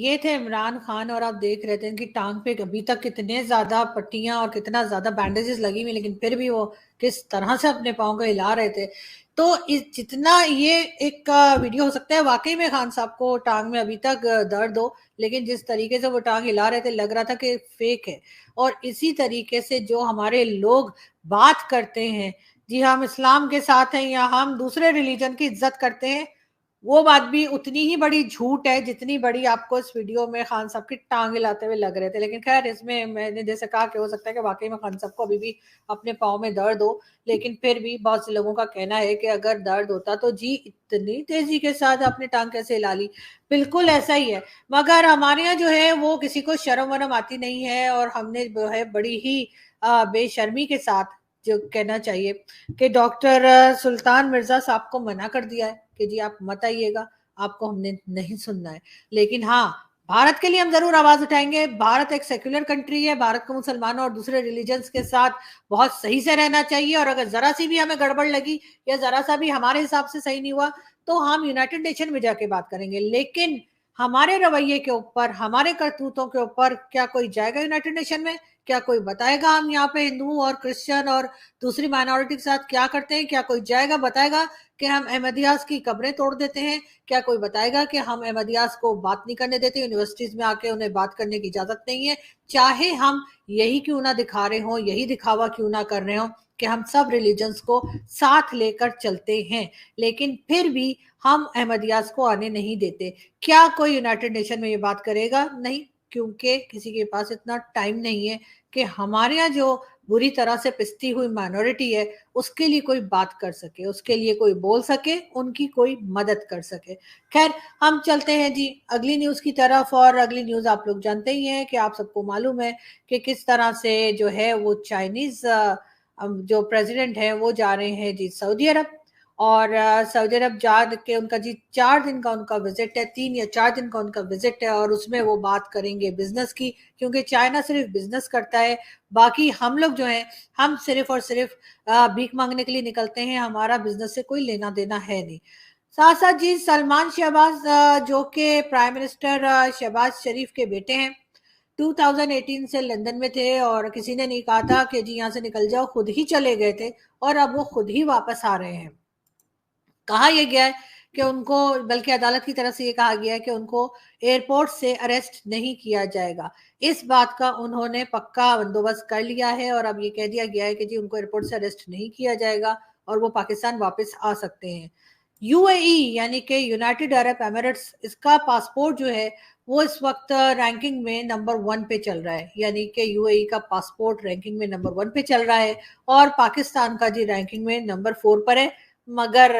یہ تھے عمران خان، اور آپ دیکھ رہے تھے ان کی ٹانگ پہ ابھی تک کتنے زیادہ پٹیاں اور کتنا زیادہ بینڈیجز لگی ہوئی، لیکن پھر بھی وہ کس طرح سے اپنے پاؤں کو ہلا رہے تھے. تو جتنا یہ ایک ویڈیو ہو سکتا ہے واقعی میں خان صاحب کو ٹانگ میں ابھی تک درد ہو، لیکن جس طریقے سے وہ ٹانگ ہلا رہے تھے لگ رہا تھا کہ فیک ہے. اور اسی طریقے سے جو ہمارے لوگ بات کرتے ہیں جی ہم اسلام کے ساتھ ہیں یا ہم دوسرے ریلیجن کی عزت کرتے ہیں، وہ بات بھی اتنی ہی بڑی جھوٹ ہے جتنی بڑی آپ کو اس ویڈیو میں خان صاحب کی ٹانگ ہلاتے ہوئے لگ رہے تھے. لیکن خیر اس میں نے جیسے کہا کہ ہو سکتا ہے کہ واقعی میں خان صاحب کو ابھی بھی اپنے پاؤں میں درد ہو، لیکن پھر بھی بہت سے لوگوں کا کہنا ہے کہ اگر درد ہوتا تو جی اتنی تیزی کے ساتھ اپنے ٹانگ کیسے ہلا لی. بالکل ایسا ہی ہے، مگر ہمارے یہاں جو ہے وہ کسی کو شرم ورم آتی نہیں ہے، اور ہم نے جو ہے بڑی ہی بے شرمی کے ساتھ جو کہنا چاہیے کہ ڈاکٹر سلطان مرزا صاحب کو منع کر دیا ہے کہ جی آپ مت آئیے گا، آپ کو ہم نے نہیں سننا ہے. لیکن ہاں بھارت کے لیے ہم ضرور آواز اٹھائیں گے. بھارت ایک سیکولر کنٹری ہے، بھارت کو مسلمانوں اور دوسرے ریلیجنز کے ساتھ بہت صحیح سے رہنا چاہیے، اور اگر ذرا سی بھی ہمیں گڑبڑ لگی یا ذرا سا بھی ہمارے حساب سے صحیح نہیں ہوا تو ہم یونائٹڈ نیشن میں جا کے بات کریں گے. لیکن ہمارے رویے کے اوپر، ہمارے کرتوتوں کے اوپر کیا کوئی جائے گا یونائٹڈ نیشن میں؟ کیا کوئی بتائے گا ہم یہاں پہ ہندو اور کرسچن اور دوسری مائنورٹی کے ساتھ کیا کرتے ہیں؟ کیا کوئی جائے گا بتائے گا کہ ہم احمدیاز کی قبریں توڑ دیتے ہیں؟ کیا کوئی بتائے گا کہ ہم احمدیاز کو بات نہیں کرنے دیتے، یونیورسٹیز میں آ کے انہیں بات کرنے کی اجازت نہیں ہے؟ چاہے ہم یہی کیوں نہ دکھا رہے ہوں، یہی دکھاوا کیوں نہ کر رہے ہوں کہ ہم سب ریلیجنز کو ساتھ لے کر چلتے ہیں، لیکن پھر بھی ہم احمدیاز کو آنے نہیں دیتے. کیا کوئی یونائٹڈ نیشن میں یہ بات کرے گا؟ نہیں، کیونکہ کسی کے پاس اتنا ٹائم نہیں ہے کہ ہمارے یہاں جو بری طرح سے پستی ہوئی مائنورٹی ہے اس کے لیے کوئی بات کر سکے، اس کے لیے کوئی بول سکے، ان کی کوئی مدد کر سکے. خیر ہم چلتے ہیں جی اگلی نیوز کی طرف، اور اگلی نیوز آپ لوگ جانتے ہی ہیں کہ آپ سب کو معلوم ہے کہ کس طرح سے جو ہے وہ چائنیز جو پریزیڈنٹ ہیں وہ جا رہے ہیں جی سعودی عرب، اور سعودی عرب جا کے ان کا جی 4 دن کا ان کا وزٹ ہے، 3 یا 4 دن کا ان کا وزٹ ہے، اور اس میں وہ بات کریں گے بزنس کی، کیونکہ چائنا صرف بزنس کرتا ہے، باقی ہم لوگ جو ہیں ہم صرف اور صرف بھیک مانگنے کے لیے نکلتے ہیں، ہمارا بزنس سے کوئی لینا دینا ہے نہیں. ساتھ ساتھ جی سلمان شہباز جو کہ پرائم منسٹر شہباز شریف کے بیٹے ہیں، 2018 سے لندن میں تھے، اور کسی نے نہیں کہا تھا کہ جی یہاں سے نکل جاؤ، خود ہی چلے گئے تھے، اور اب وہ خود ہی واپس آ رہے ہیں. کہا یہ گیا ہے کہ ان کو، بلکہ عدالت کی طرف سے یہ کہا گیا ہے کہ ان کو ایئرپورٹ سے اریسٹ نہیں کیا جائے گا. اس بات کا انہوں نے پکا بندوبست کر لیا ہے، اور اب یہ کہہ دیا گیا ہے کہ جی ان کو ایئرپورٹ سے اریسٹ نہیں کیا جائے گا اور وہ پاکستان واپس آ سکتے ہیں. یو اے ای یعنی کہ یونائٹڈ عرب ایمریٹس، اس کا پاسپورٹ جو ہے وہ اس وقت رینکنگ میں نمبر 1 پہ چل رہا ہے، یعنی کہ یو اے ای کا پاسپورٹ رینکنگ میں نمبر 1 پہ چل رہا ہے، اور پاکستان کا جی رینکنگ میں نمبر 4 پر ہے، مگر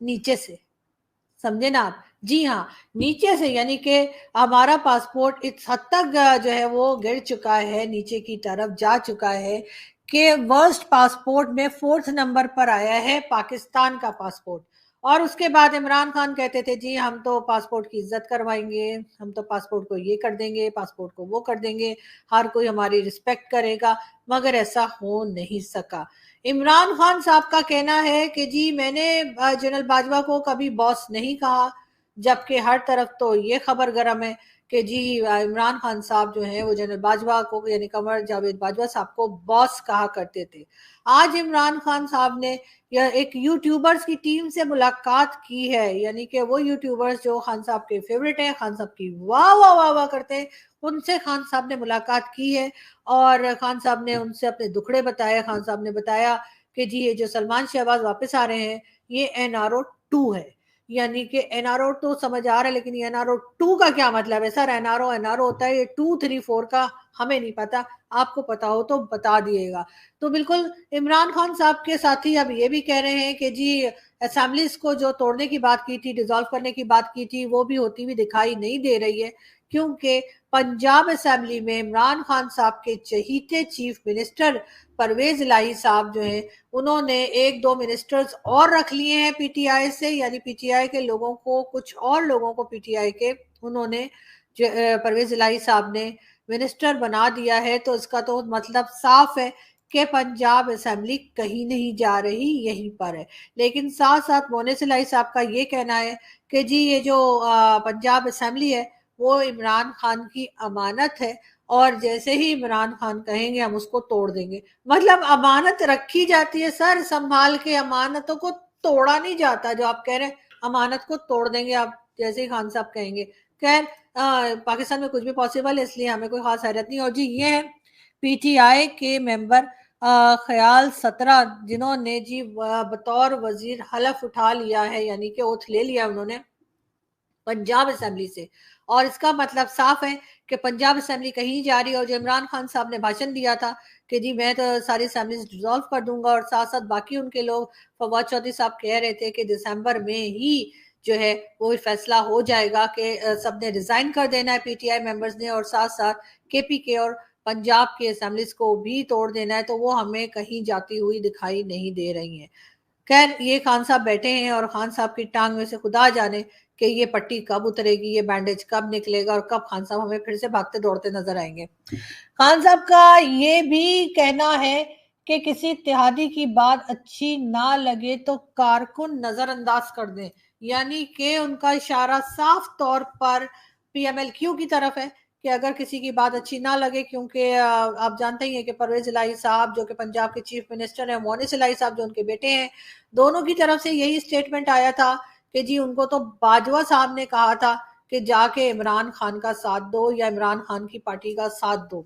نیچے سے، سمجھے نا آپ؟ جی ہاں نیچے سے، یعنی کہ ہمارا پاسپورٹ اس حد تک جو ہے وہ گر چکا ہے، نیچے کی طرف جا چکا ہے کہ ورسٹ پاسپورٹ میں 4تھ نمبر پر آیا ہے پاکستان کا پاسپورٹ. اور اس کے بعد عمران خان کہتے تھے جی ہم تو پاسپورٹ کی عزت کروائیں گے، ہم تو پاسپورٹ کو یہ کر دیں گے، پاسپورٹ کو وہ کر دیں گے، ہر کوئی ہماری رسپیکٹ کرے گا، مگر ایسا ہو نہیں سکا. عمران خان صاحب کا کہنا ہے کہ جی میں نے جنرل باجوہ کو کبھی باس نہیں کہا، جبکہ ہر طرف تو یہ خبر گرم ہے کہ جی عمران خان صاحب جو ہیں وہ جنرل باجوہ کو، یعنی قمر جاوید باجوہ صاحب کو باس کہا کرتے تھے. آج عمران خان صاحب نے ایک یوٹیوبرز کی ٹیم سے ملاقات کی ہے، یعنی کہ وہ یوٹیوبرز جو خان صاحب کے فیورٹ ہیں، خان صاحب کی واہ واہ واہ واہ کرتے ہیں، ان سے خان صاحب نے ملاقات کی ہے، اور خان صاحب نے ان سے اپنے دکھڑے بتائے. خان صاحب نے بتایا کہ جی یہ جو سلمان شہباز واپس آ رہے ہیں یہ NRO 2 ہے، یعنی کہ NRO تو سمجھ آ رہا ہے، لیکن NRO 2 کا کیا مطلب ہے؟ سر NRO ہوتا ہے، یہ 2 3 4 کا ہمیں نہیں پتا، آپ کو پتا ہو تو بتا دیے گا. تو بالکل عمران خان صاحب کے ساتھی اب یہ بھی کہہ رہے ہیں کہ جی اسمبلیز کو جو توڑنے کی بات کی تھی، ڈیزالو کرنے کی بات کی تھی، وہ بھی ہوتی ہوئی دکھائی نہیں دے رہی ہے، کیونکہ پنجاب اسمبلی میں عمران خان صاحب کے چہیتے چیف منسٹر پرویز الہی صاحب جو ہیں انہوں نے 1-2 منسٹرز اور رکھ لیے ہیں پی ٹی آئی سے، یعنی پی ٹی آئی کے لوگوں کو، کچھ اور لوگوں کو پی ٹی آئی کے انہوں نے پرویز الہی صاحب نے منسٹر بنا دیا ہے. تو اس کا تو مطلب صاف ہے کہ پنجاب اسمبلی کہیں نہیں جا رہی، یہیں پر ہے. لیکن ساتھ ساتھ مونس الہی صاحب کا یہ کہنا ہے کہ جی یہ جو پنجاب اسمبلی ہے وہ عمران خان کی امانت ہے، اور جیسے ہی عمران خان کہیں گے ہم اس کو توڑ دیں گے. مطلب امانت رکھی جاتی ہے سر سنبھال کے، امانتوں کو توڑا نہیں جاتا. جو آپ کہہ رہے ہیں امانت کو توڑ دیں گے آپ جیسے ہی خان صاحب کہیں گے. خیر پاکستان میں کچھ بھی پاسبل ہے، اس لیے ہمیں کوئی خاص حیرت نہیں. اور جی یہ ہے پی ٹی آئی کے ممبر خیال 17 جنہوں نے جی بطور وزیر حلف اٹھا لیا ہے، یعنی کہ اوتھ لے لیا انہوں نے پنجاب اسمبلی سے. اور اس کا مطلب صاف ہے کہ پنجاب اسمبلی کہیں جا رہی ہے. اور جو عمران خان صاحب نے بھاشن دیا تھا کہ جی میں تو ساری اسمبلیز ڈیزالو کر دوں گا، اور ساتھ ساتھ باقی ان کے لوگ فواد چودھری صاحب کہہ رہے تھے کہ دسمبر میں ہی جو ہے وہ فیصلہ ہو جائے گا کہ سب نے ریزائن کر دینا ہے پی ٹی آئی ممبرز نے، اور ساتھ ساتھ کے پی کے اور پنجاب کے اسمبلیز کو بھی توڑ دینا ہے. تو وہ ہمیں کہیں جاتی ہوئی دکھائی نہیں دے رہی ہیں. خیر یہ خان صاحب بیٹھے ہیں اور خان صاحب کی ٹانگ میں سے خدا جانے کہ یہ پٹی کب اترے گی، یہ بینڈیج کب نکلے گا، اور کب خان صاحب ہمیں پھر سے بھاگتے دوڑتے نظر آئیں گے. خان صاحب کا یہ بھی کہنا ہے کہ کسی اتحادی کی بات اچھی نہ لگے تو کارکن نظر انداز کر دیں، یعنی کہ ان کا اشارہ صاف طور پر پی ایم ایل کیو کی طرف ہے کہ اگر کسی کی بات اچھی نہ لگے، کیونکہ آپ جانتے ہی ہیں کہ پرویز الہی صاحب جو کہ پنجاب کے چیف منسٹر ہیں، مونس الہی صاحب جو ان کے بیٹے ہیں، دونوں کی طرف سے یہی سٹیٹمنٹ آیا تھا کہ جی ان کو تو باجوہ صاحب نے کہا تھا کہ جا کے عمران خان کا ساتھ دو یا عمران خان کی پارٹی کا ساتھ دو.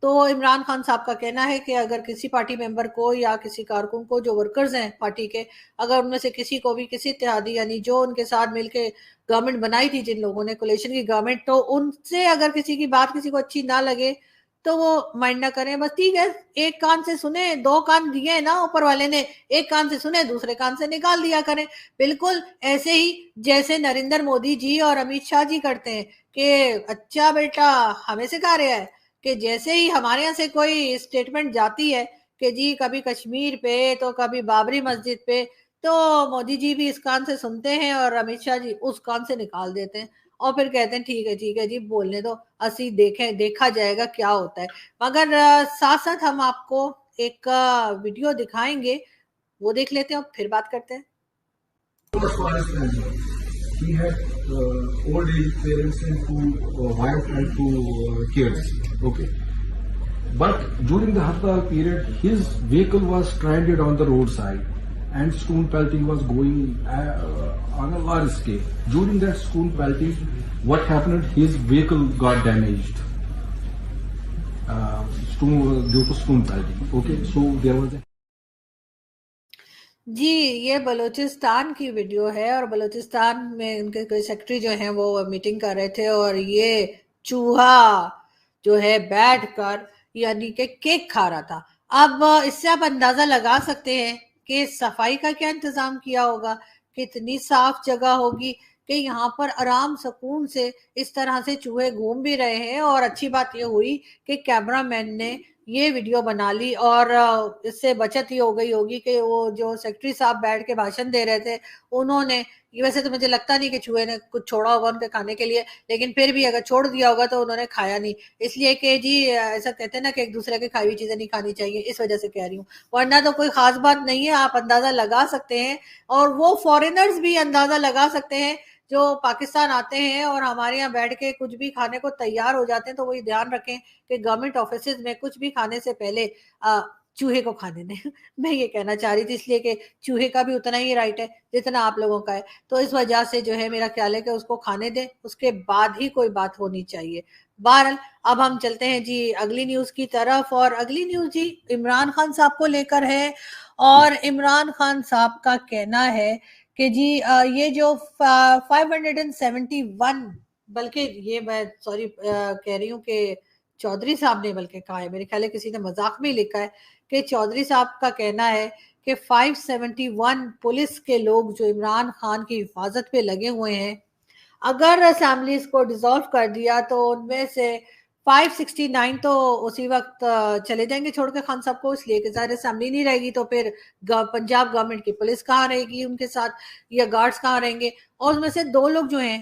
تو عمران خان صاحب کا کہنا ہے کہ اگر کسی پارٹی ممبر کو یا کسی کارکن کو جو ورکرز ہیں پارٹی کے، اگر ان میں سے کسی کو بھی کسی اتحادی یعنی جو ان کے ساتھ مل کے گورنمنٹ بنائی تھی جن لوگوں نے کولیشن کی گورنمنٹ، تو ان سے اگر کسی کی بات کسی کو اچھی نہ لگے تو وہ مائنڈ نہ کریں. بس ٹھیک ہے، ایک کان سے سنیں، 2 کان دیے ہیں نا اوپر والے نے، ایک کان سے سنیں دوسرے کان سے نکال دیا کریں. بالکل ایسے ہی جیسے نریندر مودی جی اور امیت شاہ جی کرتے ہیں کہ اچھا بیٹا ہمیں سکھا رہا ہے کہ جیسے ہی ہمارے یہاں سے کوئی سٹیٹمنٹ جاتی ہے کہ جی کبھی کشمیر پہ تو کبھی بابری مسجد پہ، تو مودی جی بھی اس کان سے سنتے ہیں اور امیت شاہ جی اس کان سے نکال دیتے ہیں، اور پھر کہتے ہیں ٹھیک ہے جی بولنے دو، اسی دیکھا جائے گا کیا ہوتا ہے. مگر ساتھ ساتھ ہم آپ کو ایک ویڈیو دکھائیں گے، وہ دیکھ لیتے ہیں اور پھر بات کرتے ہیں. He had old age parents and 2 wife and 2 kids. Okay. But during the Hartal period, his vehicle was stranded on the roadside and stone pelting was going on a large scale. During that stone pelting, what happened? His vehicle got damaged due to stone pelting. Okay, so there was a جی یہ بلوچستان کی video ہے، اور بلوچستان میں ان کے کوئی secretary جو ہیں وہ میٹنگ کر رہے تھے، اور یہ چوہا جو ہے بیٹھ کر یعنی کہ کیک کھا رہا تھا. اب اس سے آپ اندازہ لگا سکتے ہیں کہ صفائی کا کیا انتظام کیا ہوگا، کتنی صاف جگہ ہوگی کہ یہاں پر آرام سکون سے اس طرح سے چوہے گھوم بھی رہے ہیں. اور اچھی بات یہ ہوئی کہ کیمرہ مین نے یہ ویڈیو بنا لی، اور اس سے بچت ہی ہو گئی ہوگی کہ وہ جو سیکٹری صاحب بیٹھ کے بھاشن دے رہے تھے انہوں نے، ویسے تو مجھے لگتا نہیں کہ چوہے نے کچھ چھوڑا ہوگا ان کے کھانے کے لیے، لیکن پھر بھی اگر چھوڑ دیا ہوگا تو انہوں نے کھایا نہیں، اس لیے کہ جی ایسا کہتے ہیں نا کہ ایک دوسرے کے کھائی ہوئی چیزیں نہیں کھانی چاہیے، اس وجہ سے کہہ رہی ہوں، ورنہ تو کوئی خاص بات نہیں ہے. آپ اندازہ لگا سکتے ہیں، اور وہ فارینرز بھی اندازہ لگا سکتے ہیں جو پاکستان آتے ہیں اور ہمارے یہاں بیٹھ کے کچھ بھی کھانے کو تیار ہو جاتے ہیں. تو وہی دھیان رکھیں کہ گورنمنٹ آفیسز میں کچھ بھی کھانے سے پہلے چوہے کو کھانے دیں. میں یہ کہنا چاہ رہی تھی، اس لیے کہ چوہے کا بھی اتنا ہی رائٹ ہے جتنا آپ لوگوں کا ہے، تو اس وجہ سے جو ہے میرا خیال ہے کہ اس کو کھانے دیں، اس کے بعد ہی کوئی بات ہونی چاہیے. بہرحال اب ہم چلتے ہیں جی اگلی نیوز کی طرف، اور اگلی نیوز جی عمران خان صاحب کو لے کر ہے. اور عمران خان صاحب کا کہنا ہے کہ جی یہ جو 571 بلکہ یہ میں سوری کہہ رہی ہوں کہ چودھری صاحب نے بلکہ کہا ہے، میرے خیال ہے کسی نے مذاق میں لکھا ہے کہ چودھری صاحب کا کہنا ہے کہ 571 پولیس کے لوگ جو عمران خان کی حفاظت پہ لگے ہوئے ہیں، اگر اسمبلیز کو ڈیزالو کر دیا تو ان میں سے 569 تو اسی وقت چلے جائیں گے چھوڑ کے خان صاحب کو، اس لیے کہ ظاہر اسمبلی نہیں رہے گی تو پھر پنجاب گورنمنٹ کی پولیس کہاں رہے گی ان کے ساتھ، یا گارڈز کہاں رہیں گے. اور اس میں سے 2 لوگ جو ہیں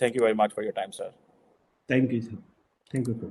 Thank you very much for your time, sir. Thank you, sir. Thank you, sir.